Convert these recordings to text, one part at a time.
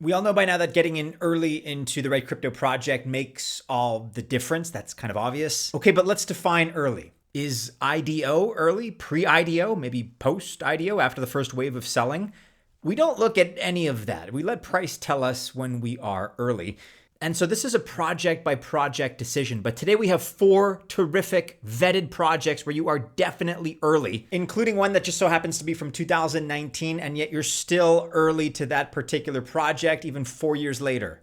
We all know by now that getting in early into the right crypto project makes all the difference. That's kind of obvious. Okay, but let's define early. Is IDO early, pre-IDO, maybe post-IDO after the first wave of selling? We don't look at any of that. We let price tell us when we are early. And so this is a project by project decision. But today we have 4 terrific vetted projects where you are definitely early, including one that just so happens to be from 2019, and yet you're still early to that particular project, even 4 years later.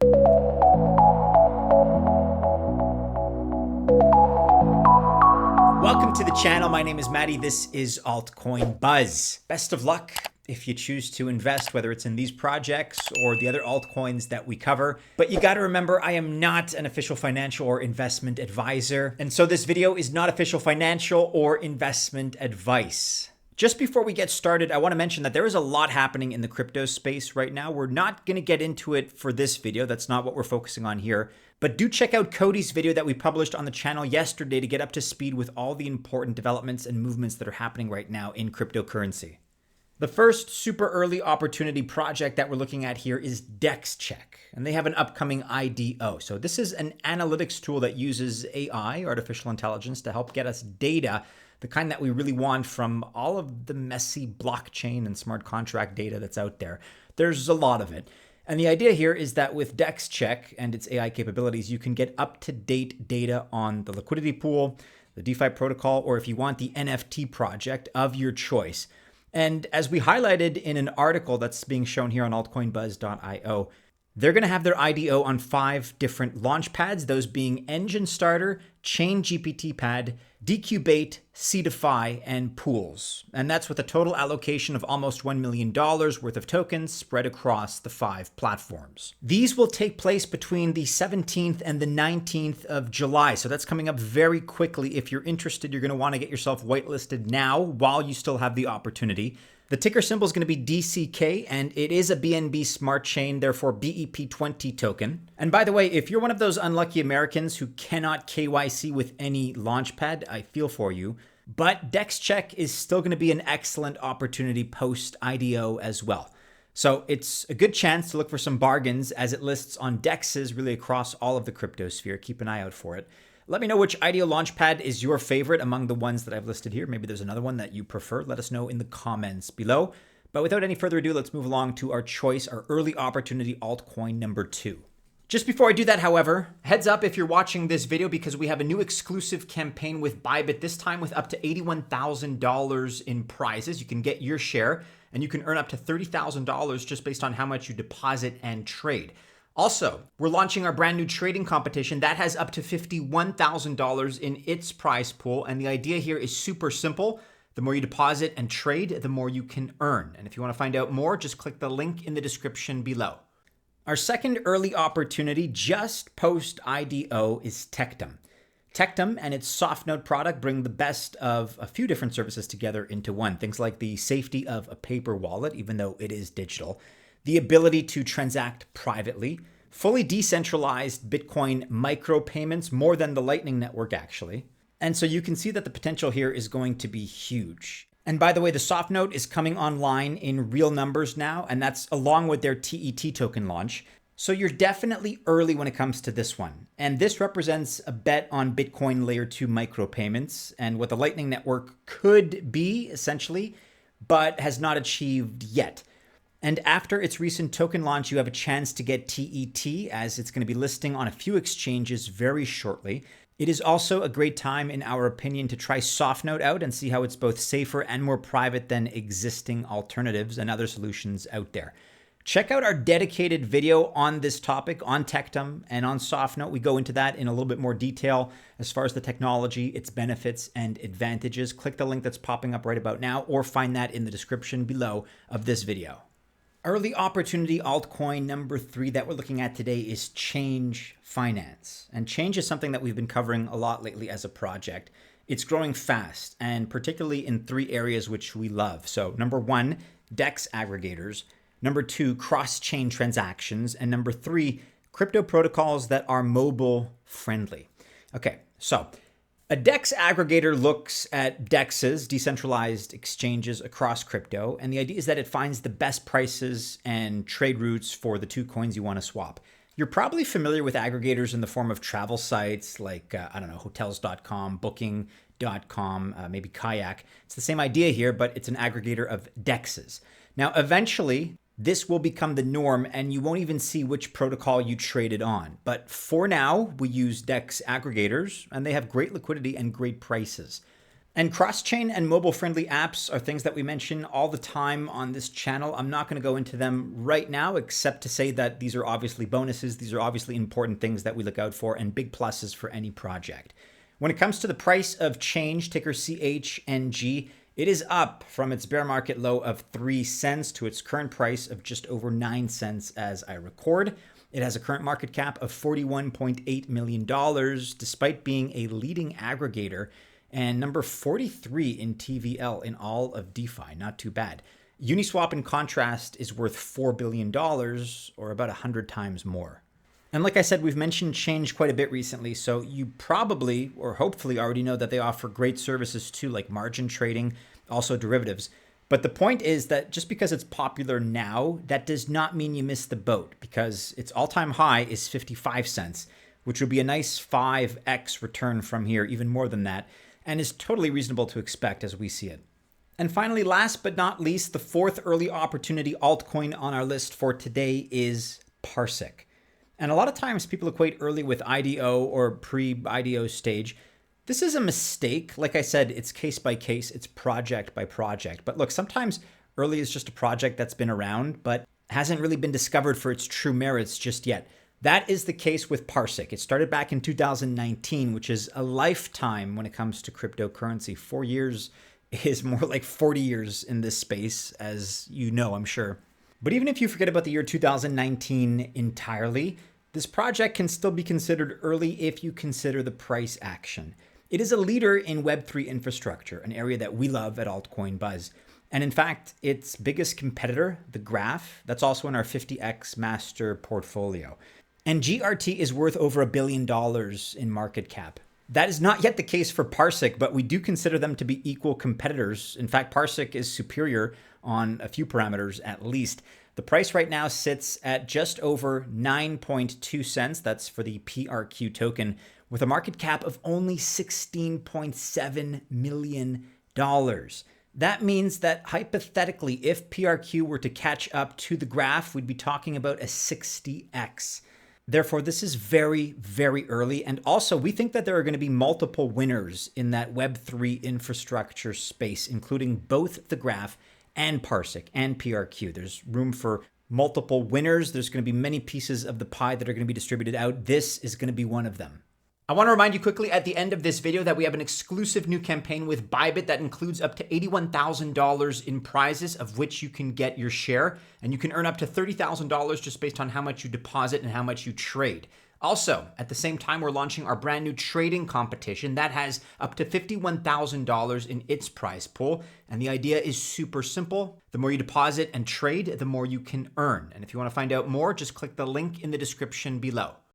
Welcome to the channel. My name is Maddie. This is Altcoin Buzz. Best of luck if you choose to invest, whether it's in these projects or the other altcoins that we cover. But you got to remember, I am not an official financial or investment advisor. And so this video is not official financial or investment advice. Just before we get started, I want to mention that there is a lot happening in the crypto space right now. We're not going to get into it for this video. That's not what we're focusing on here. But do check out Cody's video that we published on the channel yesterday to get up to speed with all the important developments and movements that are happening right now in cryptocurrency. The first super early opportunity project that we're looking at here is DexCheck, and they have an upcoming IDO. So this is an analytics tool that uses AI, artificial intelligence, to help get us data, the kind that we really want from all of the messy blockchain and smart contract data that's out there. There's a lot of it. And the idea here is that with DexCheck and its AI capabilities, you can get up-to-date data on the liquidity pool, the DeFi protocol, or if you want the NFT project of your choice. And as we highlighted in an article that's being shown here on altcoinbuzz.io, they're going to have their IDO on 5 different Launchpads, those being Engine Starter, Chainge GPT Pad, DQBait, C2Fi, and Pools. And that's with a total allocation of almost $1 million worth of tokens spread across the 5 platforms. These will take place between the 17th and the 19th of July. So that's coming up very quickly. If you're interested, you're going to want to get yourself whitelisted now while you still have the opportunity. The ticker symbol is going to be DCK, and it is a BNB smart chain, therefore BEP20 token. And by the way, if you're one of those unlucky Americans who cannot KYC with any Launchpad, I feel for you. But DexCheck is still going to be an excellent opportunity post-IDO as well. So it's a good chance to look for some bargains as it lists on dexes really across all of the crypto sphere. Keep an eye out for it. Let me know which IDO Launchpad is your favorite among the ones that I've listed here. Maybe there's another one that you prefer. Let us know in the comments below. But without any further ado, let's move along to our choice, our early opportunity altcoin number 2. Just before I do that, however, heads up if you're watching this video because we have a new exclusive campaign with ByBit, this time with up to $81,000 in prizes. You can get your share and you can earn up to $30,000 just based on how much you deposit and trade. Also, we're launching our brand new trading competition that has up to $51,000 in its prize pool. And the idea here is super simple. The more you deposit and trade, the more you can earn. And if you want to find out more, just click the link in the description below. Our second early opportunity just post-IDO is Tectum. Tectum and its soft node product bring the best of a few different services together into one. Things like the safety of a paper wallet, even though it is digital, the ability to transact privately, fully decentralized Bitcoin micropayments, more than the Lightning Network actually. And so you can see that the potential here is going to be huge. And by the way, the soft node is coming online in real numbers now, and that's along with their TET token launch. So you're definitely early when it comes to this one. And this represents a bet on Bitcoin layer 2 micropayments and what the Lightning Network could be essentially, but has not achieved yet. And after its recent token launch, you have a chance to get TET as it's going to be listing on a few exchanges very shortly. It is also a great time, in our opinion, to try Softnode out and see how it's both safer and more private than existing alternatives and other solutions out there. Check out our dedicated video on this topic on Tectum and on Softnode. We go into that in a little bit more detail as far as the technology, its benefits and advantages. Click the link that's popping up right about now or find that in the description below of this video. Early opportunity altcoin number 3 that we're looking at today is Chainge Finance. And Chainge is something that we've been covering a lot lately as a project. It's growing fast, and particularly in 3 areas which we love. So number 1, DEX aggregators. Number 2, cross-chain transactions. And number 3, crypto protocols that are mobile friendly. Okay, so A DEX aggregator looks at DEXs, decentralized exchanges across crypto, and the idea is that it finds the best prices and trade routes for the two coins you want to swap. You're probably familiar with aggregators in the form of travel sites like, I don't know, hotels.com, booking.com, maybe Kayak. It's the same idea here, but it's an aggregator of DEXs. Now, eventually, this will become the norm and you won't even see which protocol you traded on. But for now, we use DEX aggregators and they have great liquidity and great prices. And cross-chain and mobile-friendly apps are things that we mention all the time on this channel. I'm not going to go into them right now, except to say that these are obviously bonuses. These are obviously important things that we look out for and big pluses for any project. When it comes to the price of Chainge, ticker CHNG, it is up from its bear market low of 3 cents to its current price of just over 9 cents as I record. It has a current market cap of $41.8 million, despite being a leading aggregator and number 43 in TVL in all of DeFi. Not too bad. Uniswap, in contrast, is worth $4 billion, or about 100 times more. And like I said, we've mentioned Chainge quite a bit recently, so you probably or hopefully already know that they offer great services too, like margin trading, also derivatives. But the point is that just because it's popular now, that does not mean you missed the boat, because its all-time high is 55 cents, which would be a nice 5x return from here, even more than that, and is totally reasonable to expect as we see it. And finally, last but not least, the fourth early opportunity altcoin on our list for today is PARSIQ. And a lot of times people equate early with IDO or pre-IDO stage. This is a mistake. Like I said, it's case by case, it's project by project. But look, sometimes early is just a project that's been around, but hasn't really been discovered for its true merits just yet. That is the case with PARSIQ. It started back in 2019, which is a lifetime when it comes to cryptocurrency. 4 years is more like 40 years in this space, as you know, I'm sure. But even if you forget about the year 2019 entirely, this project can still be considered early if you consider the price action. It is a leader in Web3 infrastructure, an area that we love at Altcoin Buzz. And in fact, its biggest competitor, the Graph, that's also in our 50x master portfolio. And GRT is worth over $1 billion in market cap. That is not yet the case for PARSIQ, but we do consider them to be equal competitors. In fact, PARSIQ is superior on a few parameters at least. The price right now sits at just over 9.2 cents. That's for the PRQ token, with a market cap of only $16.7 million. That means that hypothetically, if PRQ were to catch up to the Graph, we'd be talking about a 60x. Therefore, this is very, very early. And also, we think that there are going to be multiple winners in that Web3 infrastructure space, including both the Graph and PARSIQ and PRQ. There's room for multiple winners. There's going to be many pieces of the pie that are going to be distributed out. This is going to be one of them. I want to remind you quickly at the end of this video that we have an exclusive new campaign with ByBit that includes up to $81,000 in prizes, of which you can get your share, and you can earn up to $30,000 just based on how much you deposit and how much you trade. Also, at the same time, we're launching our brand new trading competition that has up to $51,000 in its prize pool. And the idea is super simple. The more you deposit and trade, the more you can earn. And if you want to find out more, just click the link in the description below.